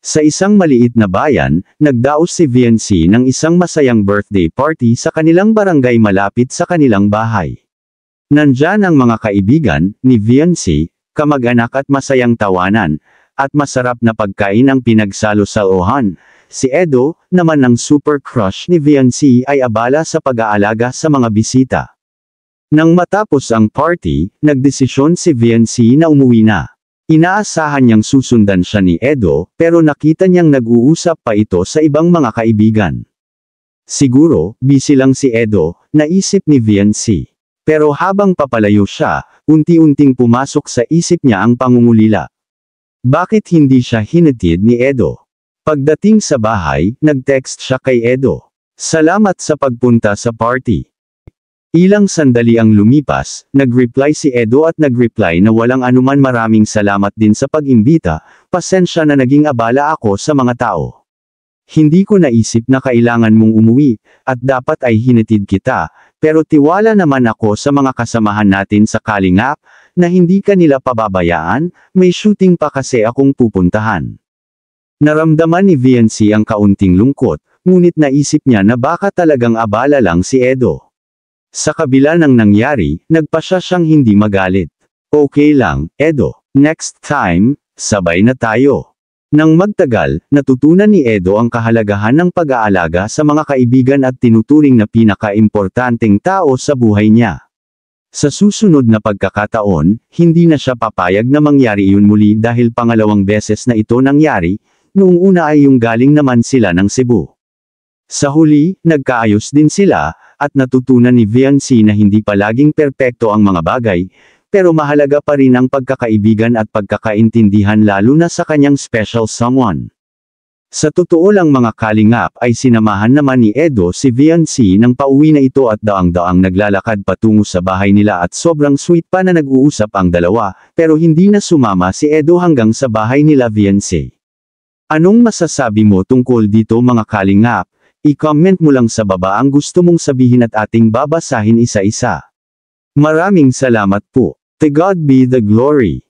Sa isang maliit na bayan, nagdaos si VNC ng isang masayang birthday party sa kanilang barangay malapit sa kanilang bahay. Nandyan ang mga kaibigan ni VNC, kamag-anak at masayang tawanan, at masarap na pagkain ang pinagsalo-salohan. Si Edo, naman ang super crush ni VNC ay abala sa pag-aalaga sa mga bisita. Nang matapos ang party, nagdesisyon si VNC na umuwi na. Inaasahan niyang susundan siya ni Edo, pero nakita niyang nag-uusap pa ito sa ibang mga kaibigan. Siguro, busy lang si Edo, naisip ni VNC. Pero habang papalayo siya, unti-unting pumasok sa isip niya ang pangungulila. Bakit hindi siya hinatid ni Edo? Pagdating sa bahay, nag-text siya kay Edo. Salamat sa pagpunta sa party. Ilang sandali ang lumipas, nag-reply si Edo at nag-reply na walang anuman, maraming salamat din sa pag-imbita, pasensya na naging abala ako sa mga tao. Hindi ko naisip na kailangan mong umuwi, at dapat ay hinatid kita, pero tiwala naman ako sa mga kasamahan natin sa Kalingap, na hindi ka nila pababayaan, may shooting pa kasi akong pupuntahan. Naramdaman ni VNC ang kaunting lungkot, ngunit naisip niya na baka talagang abala lang si Edo. Sa kabila ng nangyari, nagpasya siyang hindi magalit. Okay lang, Edo. Next time, sabay na tayo. Nang magtagal, natutunan ni Edo ang kahalagahan ng pag-aalaga sa mga kaibigan at tinuturing na pinaka-importanteng tao sa buhay niya. Sa susunod na pagkakataon, hindi na siya papayag na mangyari iyon muli dahil pangalawang beses na ito nangyari, noong una ay yung galing naman sila ng Cebu. Sa huli, nagkaayos din sila, at natutunan ni VNC na hindi palaging perpekto ang mga bagay, pero mahalaga pa rin ang pagkakaibigan at pagkakaintindihan lalo na sa kanyang special someone. Sa totoo lang mga kalingap ay sinamahan naman ni Edo si VNC nang pauwi na ito at daang-daang naglalakad patungo sa bahay nila at sobrang sweet pa na nag-uusap ang dalawa, pero hindi na sumama si Edo hanggang sa bahay nila VNC. Anong masasabi mo tungkol dito mga kalingap? I-comment mo lang sa baba ang gusto mong sabihin at ating babasahin isa-isa. Maraming salamat po. To God be the glory.